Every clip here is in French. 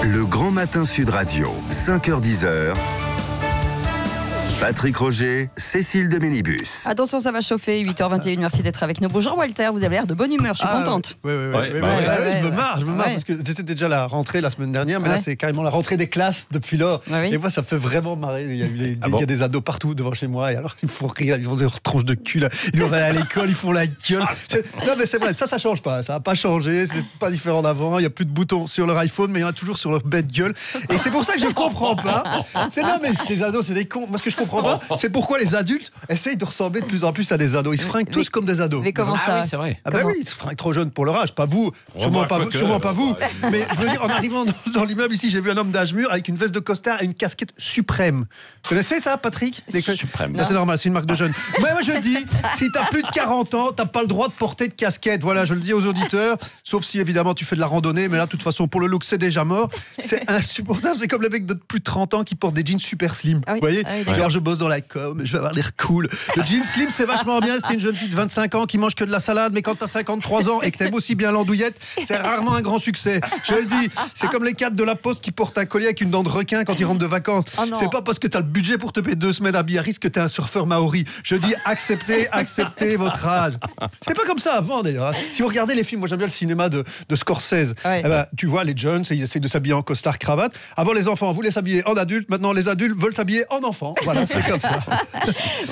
Le Grand Matin Sud Radio, 5h-10h. Patrick Roger, Cécile de Ménibus. Attention, ça va chauffer, 8h21, merci d'être avec nous. Bonjour Walter, vous avez l'air de bonne humeur, je suis contente. Oui, je me marre, parce que c'était déjà la rentrée la semaine dernière, mais là c'est carrément la rentrée des classes depuis lors. Et moi ça me fait vraiment marrer, il y a des ados partout devant chez moi, et alors ils me font rire, ils font des tronches de cul, là. Ils doivent aller à l'école, ils font la gueule. Non mais c'est vrai, ça change pas, ça n'a pas changé, c'est pas différent d'avant, il n'y a plus de boutons sur leur iPhone, mais il y en a toujours sur leur bête gueule. Et c'est pour ça que je comprends pas. Non mais les ados c'est des cons, moi ce que je comprends pas, c'est pourquoi les adultes essayent de ressembler de plus en plus à des ados. Ils se fringuent tous comme des ados. Mais comment ça? Oui, c'est vrai. Ah ben oui, ils se fringuent trop jeunes pour leur âge. Pas vous, sûrement pas vous. Mais je veux dire, en arrivant dans l'immeuble ici, j'ai vu un homme d'âge mûr avec une veste de costard et une casquette Suprême. Vous connaissez ça, Patrick? Suprême. C'est normal, c'est une marque de jeunes. Mais moi je dis, si t'as plus de 40 ans, t'as pas le droit de porter de casquette. Voilà, je le dis aux auditeurs. Sauf si évidemment tu fais de la randonnée, mais là, de toute façon, pour le look, c'est déjà mort. C'est insupportable. C'est comme les mecs de plus de 30 ans qui portent des jeans super slim. Ah oui. Vous voyez? Oui, genre, je bosse dans la com, je vais avoir l'air cool. Le jean slim, c'est vachement bien. C'était une jeune fille de 25 ans qui mange que de la salade, mais quand t'as 53 ans et que t'aimes aussi bien l'andouillette, c'est rarement un grand succès. Je le dis, c'est comme les cadres de la Poste qui portent un collier avec une dent de requin quand ils rentrent de vacances. Oh c'est pas parce que t'as le budget pour te payer 2 semaines à Biarritz que t'es un surfeur maori. Je dis, acceptez votre âge. C'était pas comme ça avant d'ailleurs. Si vous regardez les films, moi j'aime bien le cinéma de Scorsese. Ouais. Eh ben, tu vois les jeunes, ils essayent de s'habiller en costard cravate. Avant les enfants voulaient s'habiller en adulte, maintenant les adultes veulent s'habiller en enfant. Voilà, c'est comme ça.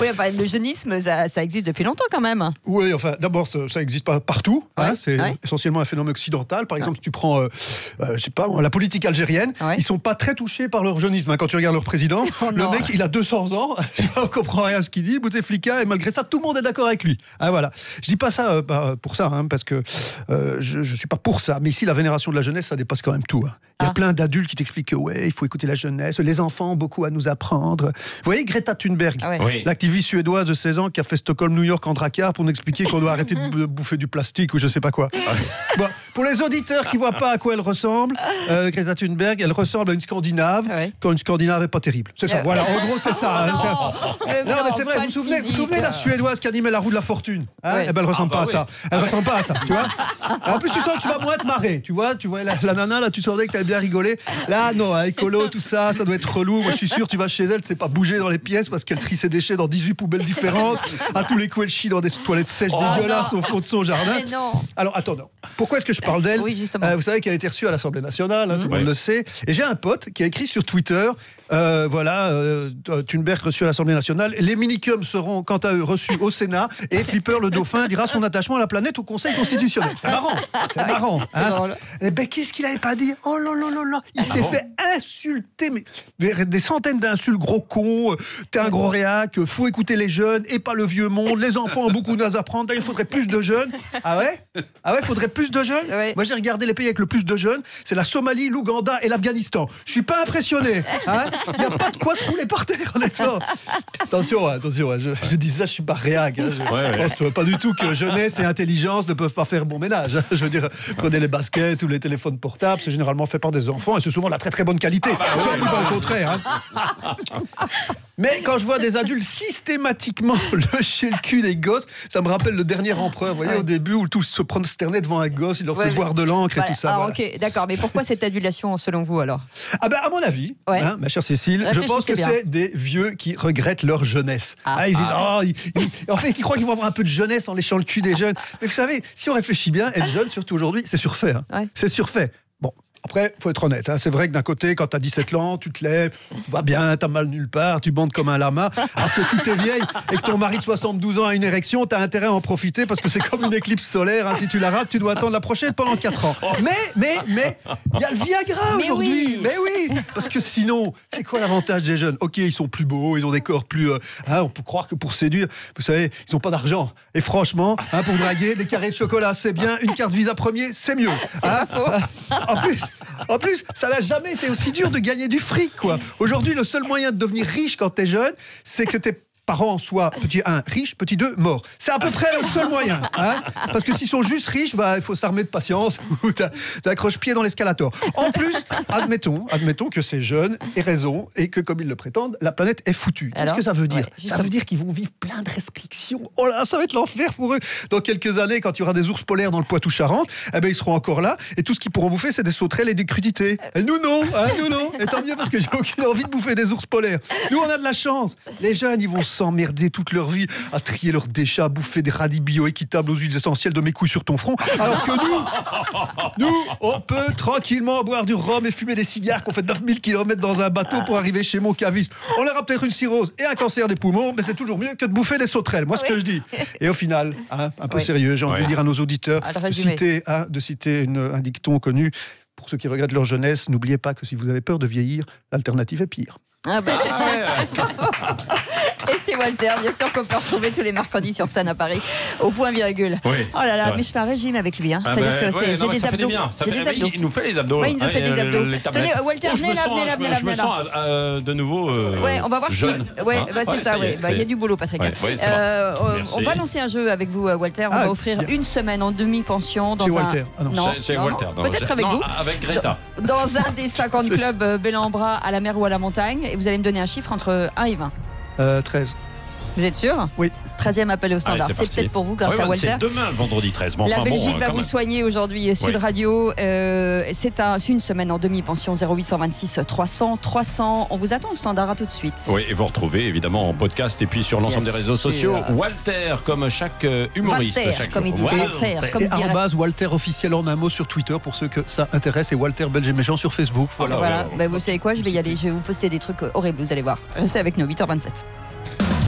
Oui, enfin, le jeunisme, ça existe depuis longtemps quand même. Oui, enfin, d'abord, ça n'existe pas partout. Ouais, C'est essentiellement un phénomène occidental. Par exemple, si tu prends, je sais pas, la politique algérienne, ils sont pas très touchés par leur jeunisme. Quand tu regardes leur président, le mec, il a 200 ans, on comprend rien à ce qu'il dit, Bouteflika, et malgré ça, tout le monde est d'accord avec lui. Ah, voilà. Je dis pas ça pour ça, parce que je suis pas pour ça. Mais ici, la vénération de la jeunesse, ça dépasse quand même tout. Il y a plein d'adultes qui t'expliquent que il faut écouter la jeunesse, les enfants ont beaucoup à nous apprendre. Vous voyez Greta Thunberg, l'activiste suédoise de 16 ans qui a fait Stockholm-New York en dracar pour nous expliquer qu'on doit arrêter de bouffer du plastique ou je sais pas quoi. Bon, pour les auditeurs qui voient pas à quoi elle ressemble, Greta Thunberg, elle ressemble à une Scandinave quand une Scandinave est pas terrible. C'est ça, voilà, en gros c'est ça. Non mais c'est vrai, vous vous souvenez la Suédoise qui animait la roue de la fortune, Eh ben elle ressemble pas à ça. Elle ressemble pas à ça, tu vois. En plus tu sens que tu vas moins te marrer, tu vois la nana là, tu sentais que t'avais bien rigolé. Là non, écolo, tout ça doit être relou. Moi je suis sûr tu vas chez elle, c'est pas bouger dans les pièces parce qu'elle trie ses déchets dans 18 poubelles différentes. À tous les coups elle chie dans des toilettes sèches dégueulasses au fond de son jardin. Alors attends, pourquoi est-ce que je parle d'elle? Vous savez qu'elle a été reçue à l'Assemblée nationale, tout le monde le sait. Et j'ai un pote qui a écrit sur Twitter, Thunberg reçu à l'Assemblée nationale. Les minicums seront quant à eux reçus au Sénat et Flipper le dauphin dira son attachement à la planète au Conseil constitutionnel. C'est marrant. Et ben qu'est-ce qu'il avait pas dit? Oh là là là là, il s'est fait insulter, mais des centaines d'insultes, gros con, t'es un gros réac, faut écouter les jeunes et pas le vieux monde, les enfants ont beaucoup à apprendre, il faudrait plus de jeunes. Ah ouais, il faudrait plus de jeunes. Moi j'ai regardé les pays avec le plus de jeunes, c'est la Somalie, l'Ouganda et l'Afghanistan. Je suis pas impressionné, il y a pas de quoi se rouler par terre honnêtement. Attention, je dis ça, je suis pas réac, je pense pas du tout que jeunesse et intelligence ne peuvent pas faire bon ménage. Je veux dire, prenez les baskets ou les téléphones portables, c'est généralement fait par des enfants et c'est souvent de la très très bonne qualité. Je ne dis pas le contraire. Mais quand je vois des adultes systématiquement lâcher le cul des gosses, ça me rappelle le dernier empereur, vous voyez, au début, où tous se prosternaient devant un gosse, il leur fait boire de l'encre et tout ça. Ok, d'accord, mais pourquoi cette adulation selon vous alors? À mon avis, ma chère Cécile, je pense que c'est des vieux qui regrettent leur jeunesse. Ils disent, en fait, ils croient qu'ils vont avoir un peu de jeunesse en léchant le cul des jeunes. Mais vous savez, si on réfléchit bien, être jeune, surtout aujourd'hui, c'est surfait. C'est surfait. Bon. Après, faut être honnête, c'est vrai que d'un côté, quand t'as 17 ans, tu te lèves, tu vas bien, t'as mal nulle part, tu bandes comme un lama. Alors que si t'es vieille et que ton mari de 72 ans a une érection, t'as intérêt à en profiter parce que c'est comme une éclipse solaire. Si tu la rates, tu dois attendre la prochaine pendant 4 ans. Mais, il y a le Viagra aujourd'hui. Mais oui, parce que sinon, c'est quoi l'avantage des jeunes? Ok, ils sont plus beaux, ils ont des corps plus... on peut croire que pour séduire, vous savez, ils ont pas d'argent. Et franchement, pour draguer, des carrés de chocolat, c'est bien. Une carte Visa premier, c'est mieux. C'est pas faux. En plus, ça n'a jamais été aussi dur de gagner du fric, quoi. Aujourd'hui, le seul moyen de devenir riche quand t'es jeune, c'est que t'es parents soient, petit 1, riches, petit 2, morts. C'est à peu près le seul moyen. Hein, parce que s'ils sont juste riches, il faut s'armer de patience ou d'accroche-pied dans l'escalator. En plus, admettons que ces jeunes aient raison et que, comme ils le prétendent, la planète est foutue. Qu'est-ce que ça veut dire? Ça veut dire qu'ils vont vivre plein de restrictions. Oh là, ça va être l'enfer pour eux. Dans quelques années, quand il y aura des ours polaires dans le Poitou-Charentes, ils seront encore là et tout ce qu'ils pourront bouffer, c'est des sauterelles et des crudités. Et nous non. Et tant mieux parce que j'ai aucune envie de bouffer des ours polaires. Nous, on a de la chance. Les jeunes, ils vont s'emmerder toute leur vie à trier leurs déchets, à bouffer des radis bio-équitables aux huiles essentielles de mes couilles sur ton front. Alors que nous, on peut tranquillement boire du rhum et fumer des cigares qu'on fait 9000 km dans un bateau pour arriver chez mon caviste. On aura peut-être une cirrhose et un cancer des poumons, mais c'est toujours mieux que de bouffer des sauterelles. Moi, ce que je dis. Et au final, un peu sérieux, j'ai envie de dire à nos auditeurs de citer un dicton connu. Pour ceux qui regrettent leur jeunesse, n'oubliez pas que si vous avez peur de vieillir, l'alternative est pire. Estée Walter, bien sûr qu'on peut retrouver tous les mercredis sur scène à Paris, au point virgule. Oh là là, mais je fais un régime avec lui. C'est-à-dire que j'ai des abdos. Il nous fait les abdos. Oui, il nous fait des abdos. Tenez, Walter, venez là. Je me sens de nouveau on va voir jeune. C'est ça, il y a du boulot, Patrick. On va lancer un jeu avec vous, Walter. On va offrir une semaine en demi-pension dans chez Walter. Peut-être avec vous. Avec Greta. Dans un des 50 clubs Bel-en-Bras, à la mer ou à la montagne. Et vous allez me donner un chiffre entre 1 et 20. 13. Vous êtes sûr? Oui. 13e appel au standard. C'est peut-être pour vous grâce à Walter. C'est demain, vendredi 13. La Belgique va vous soigner aujourd'hui. Sud Radio, c'est une semaine en demi-pension. 0826 300 300. On vous attend au standard. À tout de suite. Oui, et vous retrouvez évidemment en podcast et puis sur l'ensemble des réseaux sociaux. Walter, comme chaque humoriste. Walter, comme il disait. Et arrobase Walter officiel en un mot sur Twitter pour ceux que ça intéresse. Et Walter Belge et Méchant sur Facebook. Voilà. Vous savez quoi? Je vais y aller. Je vais vous poster des trucs horribles. Vous allez voir. Restez avec nous. 8h27.